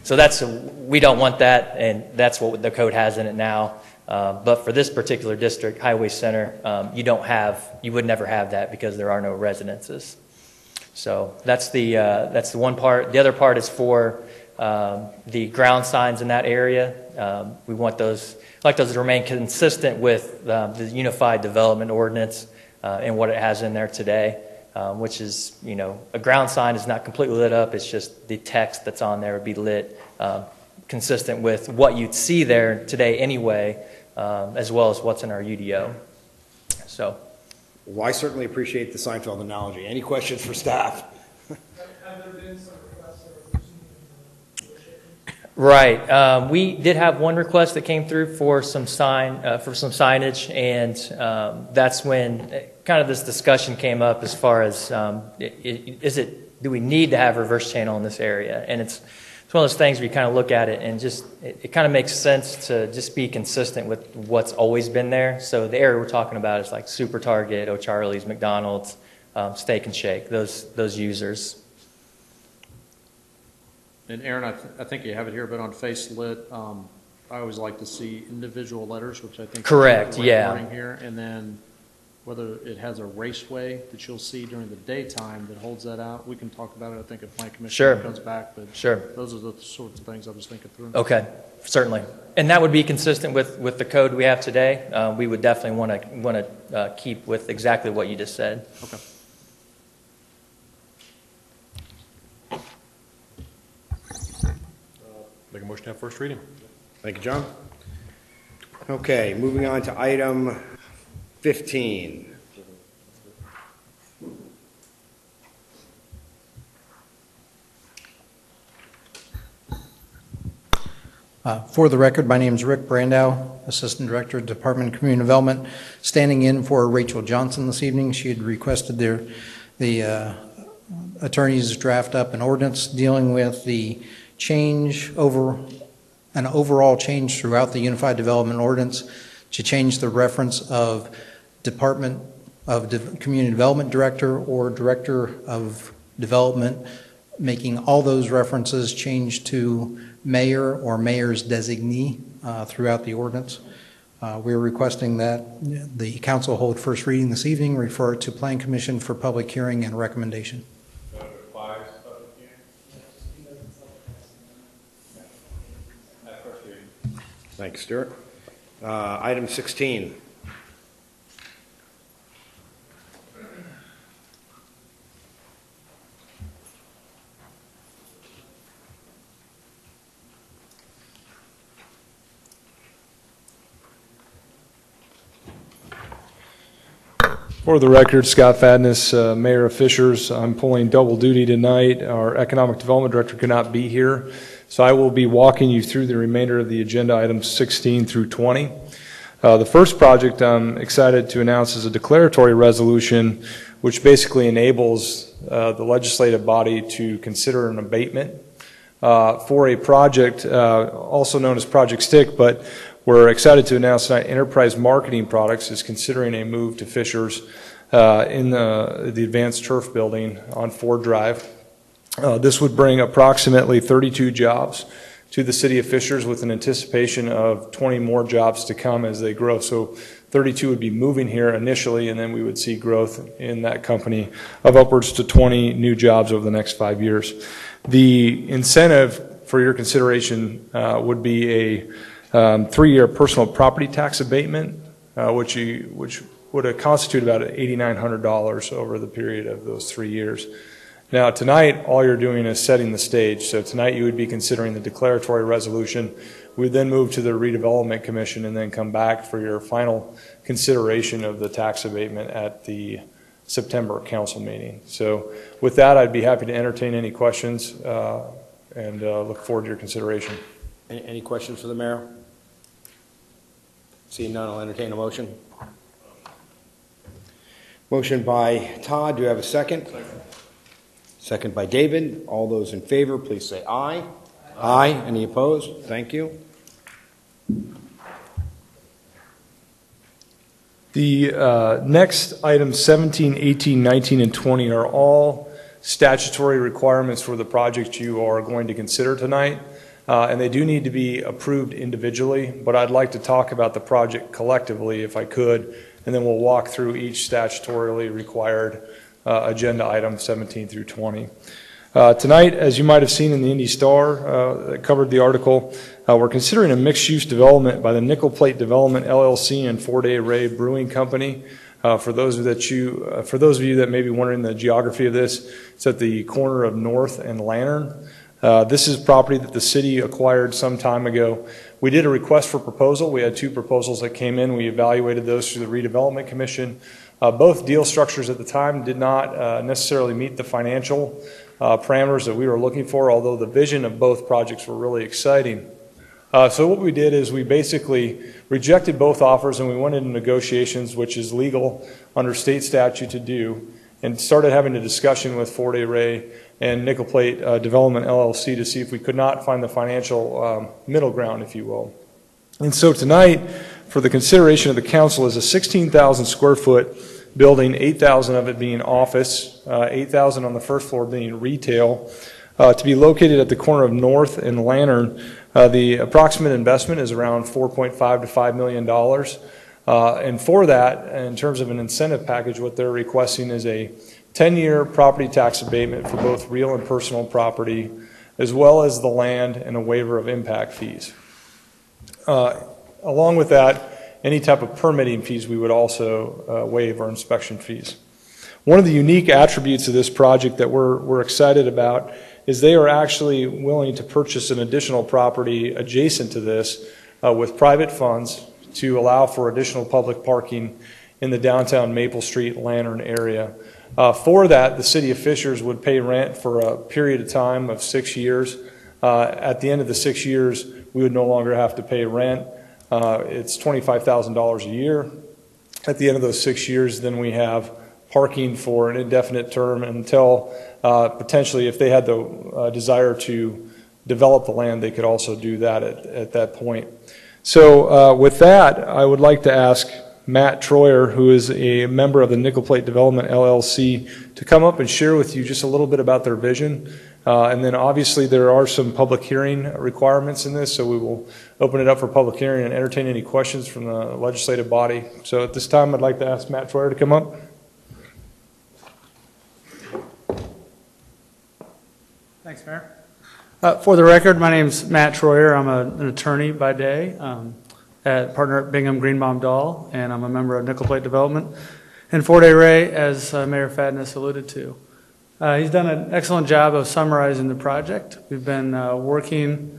S: So we don't want that, and that's what the code has in it now. But for this particular district, Highway Center, you would never have that because there are no residences. So that's the one part. The other part is for the ground signs in that area. We want those to remain consistent with the Unified Development Ordinance and what it has in there today, which is, a ground sign is not completely lit up. It's just the text that's on there would be lit consistent with what you'd see there today anyway, as well as what's in our UDO. So.
A: Well, I certainly appreciate the Seinfeld analogy. Any questions for staff?
N: Have there been some requests
S: Right. We did have one request that came through for some signage, and that's when kind of this discussion came up as far as do we need to have reverse channel in this area? And it's one of those things where you kind of look at it and just it kind of makes sense to just be consistent with what's always been there. So the area we're talking about is like Super Target, O'Charlie's, McDonald's, Steak and Shake, those users.
C: And Aaron, I think you have it here, but on face lit, I always like to see individual letters, which I think
S: correct,
C: is the right
S: yeah.
C: wording here, and then whether it has a raceway that you'll see during the daytime that holds that out. We can talk about it, I think, if Plan Commission
S: Sure.
C: comes back, but
S: sure.
C: Those are the sorts of things I was thinking through.
S: Okay, certainly. And that would be consistent with the code we have today. We would definitely want to keep with exactly what you just said.
C: Okay.
B: Make a motion to have first reading.
A: Thank you, John. Okay, moving on to item 15.
L: For the record, my name is Rick Brandow, Assistant Director, Department of Community Development, standing in for Rachel Johnson this evening. She had requested the attorneys draft up an ordinance dealing with the an overall change throughout the Unified Development Ordinance to change the reference of Department of Community Development Director or Director of Development, making all those references change to mayor or mayor's designee throughout the ordinance. We're requesting that the council hold first reading this evening, refer it to Plan Commission for public hearing and recommendation.
A: Thanks, Stuart. Item 16.
J: For the record, Scott Fadness, Mayor of Fishers. I'm pulling double duty tonight. Our Economic Development Director could not be here, so I will be walking you through the remainder of the agenda, items 16 through 20. The first project I'm excited to announce is a declaratory resolution which basically enables the legislative body to consider an abatement for a project also known as Project Stick, but we're excited to announce tonight Enterprise Marketing Products is considering a move to Fishers in the Advanced Turf Building on Ford Drive. This would bring approximately 32 jobs to the city of Fishers with an anticipation of 20 more jobs to come as they grow. So 32 would be moving here initially, and then we would see growth in that company of upwards to 20 new jobs over the next 5 years. The incentive for your consideration would be a 3-year personal property tax abatement, which would constitute about $8,900 over the period of those 3 years. Now, tonight, all you're doing is setting the stage. So tonight you would be considering the declaratory resolution. We would then move to the Redevelopment Commission and then come back for your final consideration of the tax abatement at the September council meeting. So with that, I'd be happy to entertain any questions and look forward to your consideration.
A: Any questions for the mayor? Seeing none, I'll entertain a motion. Motion by Todd. Do you have a second? Second by David. All those in favor, please say aye. Aye. Any opposed? Thank you.
J: The next items 17, 18, 19, and 20 are all statutory requirements for the project you are going to consider tonight. And they do need to be approved individually, but I'd like to talk about the project collectively if I could, and then we'll walk through each statutorily required agenda item 17 through 20. Tonight, as you might have seen in the Indy Star that covered the article, we're considering a mixed-use development by the Nickel Plate Development LLC and Fort A. Ray Brewing Company. For those of you that may be wondering the geography of this, it's at the corner of North and Lantern. This is property that the city acquired some time ago. We did a request for proposal. We had 2 proposals that came in. We evaluated those through the Redevelopment Commission. Both deal structures at the time did not necessarily meet the financial parameters that we were looking for, although the vision of both projects were really exciting. So what we did is we basically rejected both offers and we went into negotiations, which is legal under state statute to do, and started having a discussion with Fort A. Ray and Nickel Plate Development LLC to see if we could not find the financial middle ground, if you will. And so tonight, for the consideration of the council, is a 16,000 square foot building, 8,000 of it being office, 8,000 on the first floor being retail, to be located at the corner of North and Lantern. The approximate investment is around $4.5 to $5 million. And for that, in terms of an incentive package, what they're requesting is a 10-year property tax abatement for both real and personal property, as well as the land and a waiver of impact fees. Along with that, any type of permitting fees we would also waive, or inspection fees. One of the unique attributes of this project that we're excited about is they are actually willing to purchase an additional property adjacent to this with private funds to allow for additional public parking in the downtown Maple Street Lantern area. For that, the city of Fishers would pay rent for a period of time of 6 years. At the end of the 6 years, we would no longer have to pay rent. It's $25,000 a year. At the end of those 6 years, then we have parking for an indefinite term until potentially, if they had the desire to develop the land, they could also do that at that point. So with that, I would like to ask Matt Troyer, who is a member of the Nickel Plate Development LLC, to come up and share with you just a little bit about their vision. And then obviously there are some public hearing requirements in this, so we will open it up for public hearing and entertain any questions from the legislative body. So at this time, I'd like to ask Matt Troyer to come up.
T: Thanks, Mayor. For the record, my name's Matt Troyer. I'm an attorney by day, partner at Bingham Greenbaum Dahl, and I'm a member of Nickel Plate Development and Fort A. Ray, as Mayor Fadness alluded to. He's done an excellent job of summarizing the project. We've been working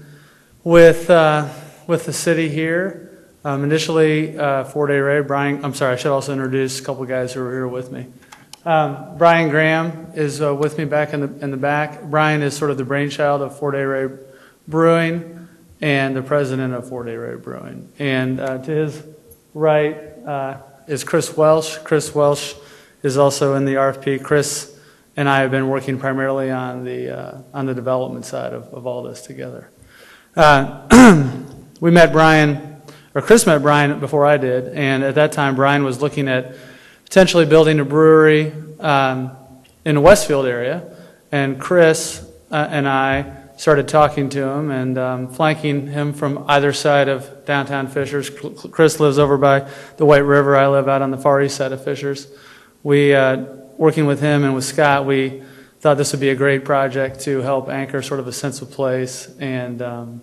T: with the city here. Initially, Fort A. Ray, Brian, I'm sorry, I should also introduce a couple guys who are here with me. Brian Graham is with me back in the back. Brian is sort of the brainchild of Fort A. Ray Brewing and the president of Fort A. Ray Brewing. And to his right is Chris Welsh. Chris Welsh is also in the RFP. Chris and I have been working primarily on the development side of all this together. We met Brian, or Chris met Brian before I did, and at that time Brian was looking at potentially building a brewery in the Westfield area, and Chris and I started talking to him and flanking him from either side of downtown Fishers. Chris lives over by the White River. I live out on the far east side of Fishers. We, working with him and with Scott, we thought this would be a great project to help anchor sort of a sense of place and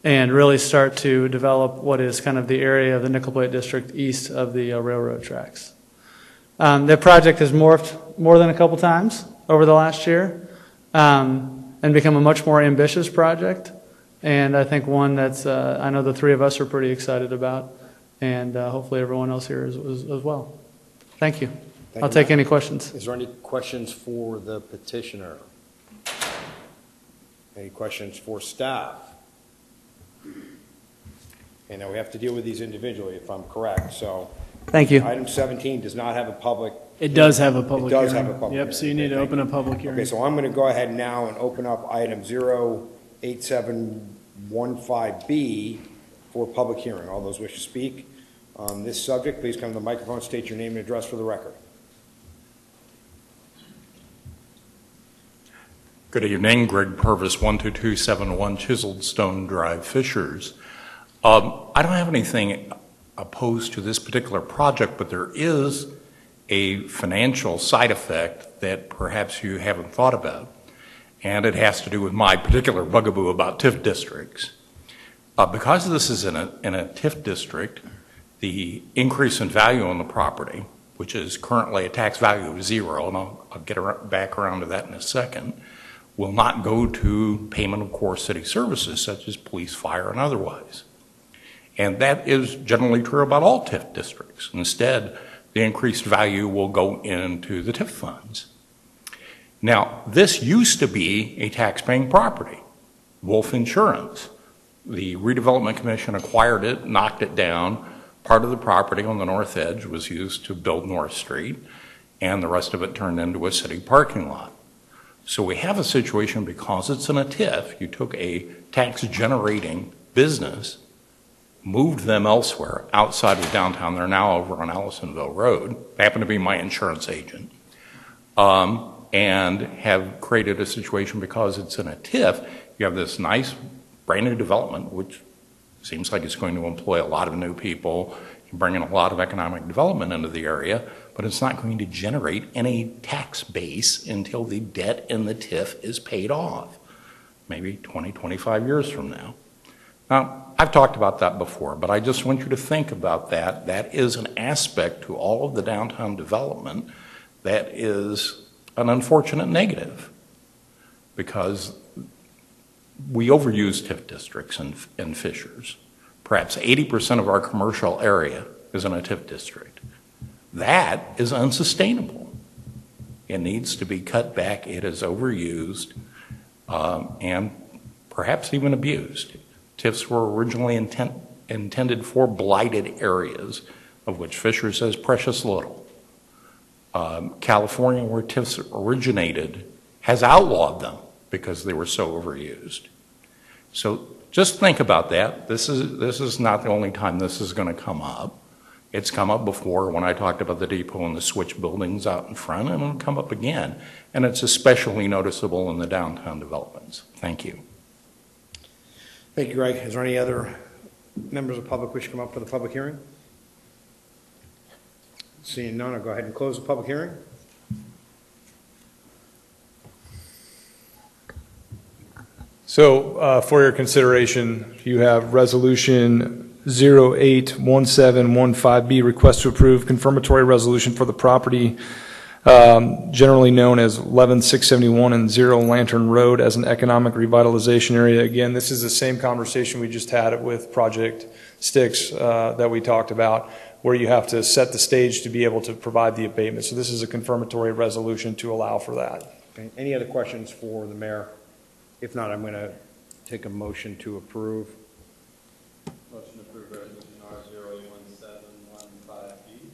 T: really start to develop what is kind of the area of the Nickel Plate District east of the railroad tracks. The project has morphed more than a couple times over the last year and become a much more ambitious project, and I think one that's I know the three of us are pretty excited about, and hopefully everyone else here is as well. Thank you. I'll take any questions.
A: Is there any questions for the petitioner? Any questions for staff? And now we have to deal with these individually, if I'm correct. So,
T: thank you.
A: Item 17 does not have a public.
N: It does have a public hearing.
A: It does have a public hearing.
N: Yep, so you need to open a public hearing.
A: Okay, so I'm going to go ahead now and open up item 08715B for public hearing. All those wish to speak on this subject, please come to the microphone, state your name and address for the record.
U: Good evening, Greg Purvis, 12271 Chiseled Stone Drive, Fishers. I don't have anything opposed to this particular project, but there is a financial side effect that perhaps you haven't thought about, and it has to do with my particular bugaboo about TIF districts. Because this is in a TIF district, the increase in value on the property, which is currently a tax value of 0, and I'll get back around to that in a second, will not go to payment of core city services such as police, fire, and otherwise. And that is generally true about all TIF districts. Instead, the increased value will go into the TIF funds. Now, this used to be a tax-paying property, Wolf Insurance. The Redevelopment Commission acquired it, knocked it down. Part of the property on the north edge was used to build North Street, and the rest of it turned into a city parking lot. So we have a situation, because it's in a TIF, you took a tax-generating business, moved them elsewhere outside of downtown. They're now over on Allisonville Road. They happen to be my insurance agent. And have created a situation, because it's in a TIF, you have this nice brand new development, which seems like it's going to employ a lot of new people, bring in a lot of economic development into the area, but it's not going to generate any tax base until the debt in the TIF is paid off, maybe 20, 25 years from now. Now, I've talked about that before, but I just want you to think about that. That is an aspect to all of the downtown development that is an unfortunate negative, because we overuse TIF districts in Fishers. Perhaps 80% of our commercial area is in a TIF district. That is unsustainable. It needs to be cut back. It is overused and perhaps even abused. TIFs were originally intended for blighted areas, of which Fishers has precious little. California, where TIFs originated, has outlawed them because they were so overused. So just think about that. This is not the only time this is going to come up. It's come up before when I talked about the depot and the switch buildings out in front, and it'll come up again. And it's especially noticeable in the downtown developments. Thank you.
A: Thank you, Greg. Is there any other members of the public wish to come up for the public hearing? Seeing none, I'll go ahead and close the public hearing.
J: So for your consideration, you have Resolution 081715B, request to approve confirmatory resolution for the property generally known as 11671 and Zero Lantern Road as an economic revitalization area. Again, this is the same conversation we just had with Project Sticks that we talked about, where you have to set the stage to be able to provide the abatement. So this is a confirmatory resolution to allow for that.
A: Okay. Any other questions for the mayor? If not, I'm going to take a motion to approve.
F: Motion to approve resolution R01715B.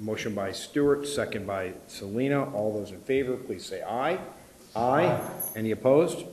A: Motion by Stewart, second by Selena. All those in favor, please say aye. Aye. Any opposed?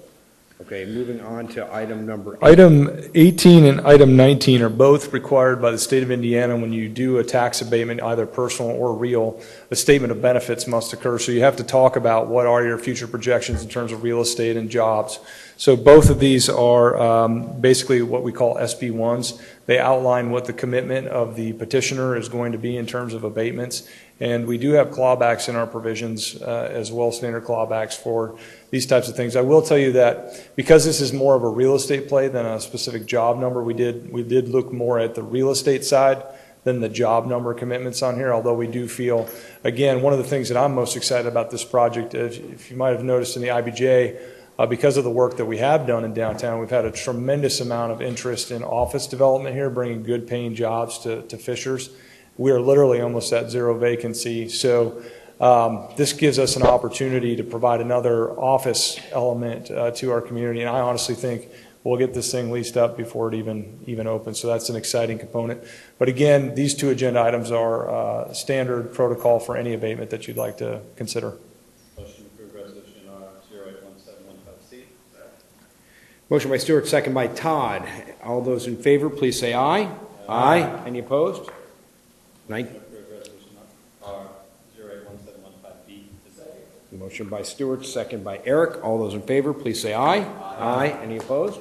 A: Okay, moving on to item number 8.
J: Item 18 and item 19 are both required by the state of Indiana. When you do a tax abatement, either personal or real, a statement of benefits must occur. So you have to talk about what are your future projections in terms of real estate and jobs. So both of these are basically what we call SB1s. They outline what the commitment of the petitioner is going to be in terms of abatements. And we do have clawbacks in our provisions as well, standard clawbacks for these types of things. I will tell you that because this is more of a real estate play than a specific job number, we did look more at the real estate side than the job number commitments on here, although we do feel, again, one of the things that I'm most excited about this project, if you might have noticed in the IBJ, because of the work that we have done in downtown, we've had a tremendous amount of interest in office development here, bringing good paying jobs to Fishers. We are literally almost at zero vacancy. So this gives us an opportunity to provide another office element to our community. And I honestly think we'll get this thing leased up before it even opens. So that's an exciting component. But again, these two agenda items are standard protocol for any abatement that you'd like to consider.
F: Motion to approve resolution R0811715C.
A: Motion by Stewart, second by Todd. All those in favor, please say aye. Aye. Any opposed? Motion by Stewart, second by Eric. All those in favor, please say aye. Aye. Any opposed?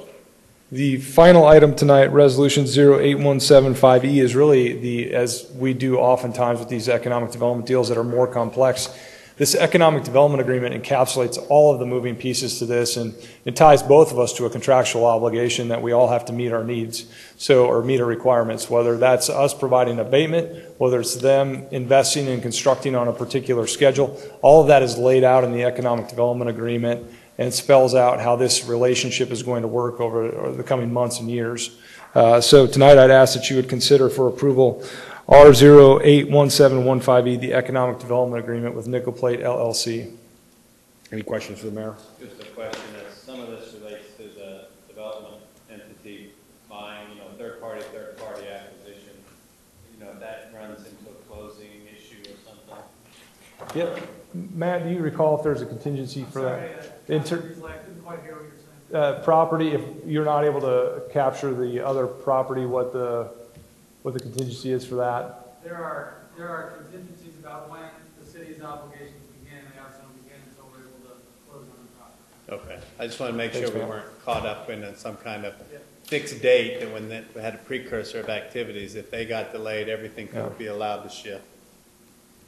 J: The final item tonight, Resolution 081715E, is really as we do oftentimes with these economic development deals that are more complex, This economic development agreement encapsulates all of the moving pieces to this, and it ties both of us to a contractual obligation that we all have to meet our needs, or meet our requirements, whether that's us providing abatement, whether it's them investing and constructing on a particular schedule. All of that is laid out in the economic development agreement, and it spells out how this relationship is going to work over the coming months and years. So tonight I'd ask that you would consider for approval R081715E, the Economic Development Agreement with Nickel Plate LLC.
A: Any questions for the mayor?
F: Just a question, as some of this relates to the development entity buying, third-party acquisition, if that runs into a closing issue or something.
J: Yep. Matt, do you recall if there's a contingency for that? Property, if you're not able to capture the other property, what the contingency is for that?
T: There are contingencies about when the city's obligations begin. They also don't begin until we're able to close on the property.
F: Okay, I just want to make sure we weren't caught up in some kind of fixed date, that when we had a precursor of activities, if they got delayed, everything could be allowed to shift.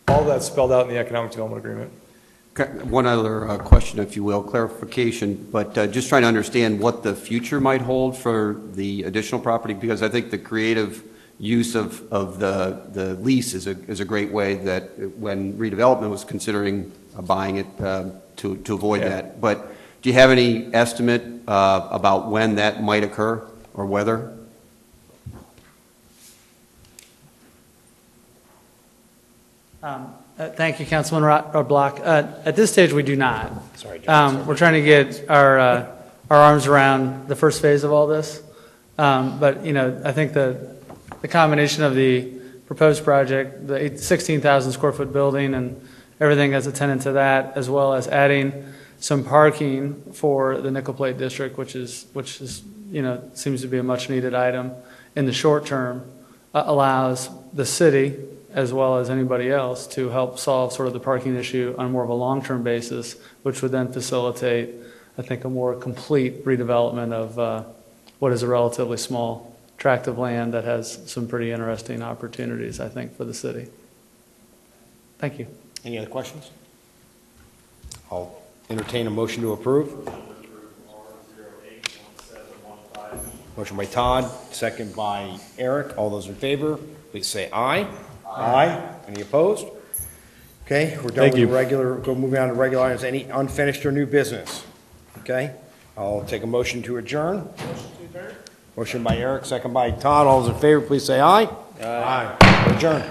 J: All that's spelled out in the Economic Development Agreement.
D: One other question, if you will, clarification, but just trying to understand what the future might hold for the additional property, because I think the creative use of the lease is a great way that when redevelopment was considering buying it to avoid that. But do you have any estimate about when that might occur or whether?
T: Thank you, Councilman Block. At this stage, we do not.
A: Sorry, John.
T: We're trying to get our arms around the first phase of all this. But, I think the combination of the proposed project, the 16,000 square foot building and everything that's attendant to that, as well as adding some parking for the Nickel Plate District, which is seems to be a much needed item in the short term, allows the city, as well as anybody else, to help solve sort of the parking issue on more of a long-term basis, which would then facilitate, I think, a more complete redevelopment of what is a relatively small tract of land that has some pretty interesting opportunities, I think, for the city. Thank you.
A: Any other questions? I'll entertain a motion to approve. Motion by Todd, second by Eric. All those in favor, please say aye. Aye. Any opposed? Okay, we're done with the regular, moving on to regular items. Any unfinished or new business? Okay, I'll take a motion to adjourn. Motion by Eric, second by Todd. All those in favor, please say aye. Aye. Adjourn.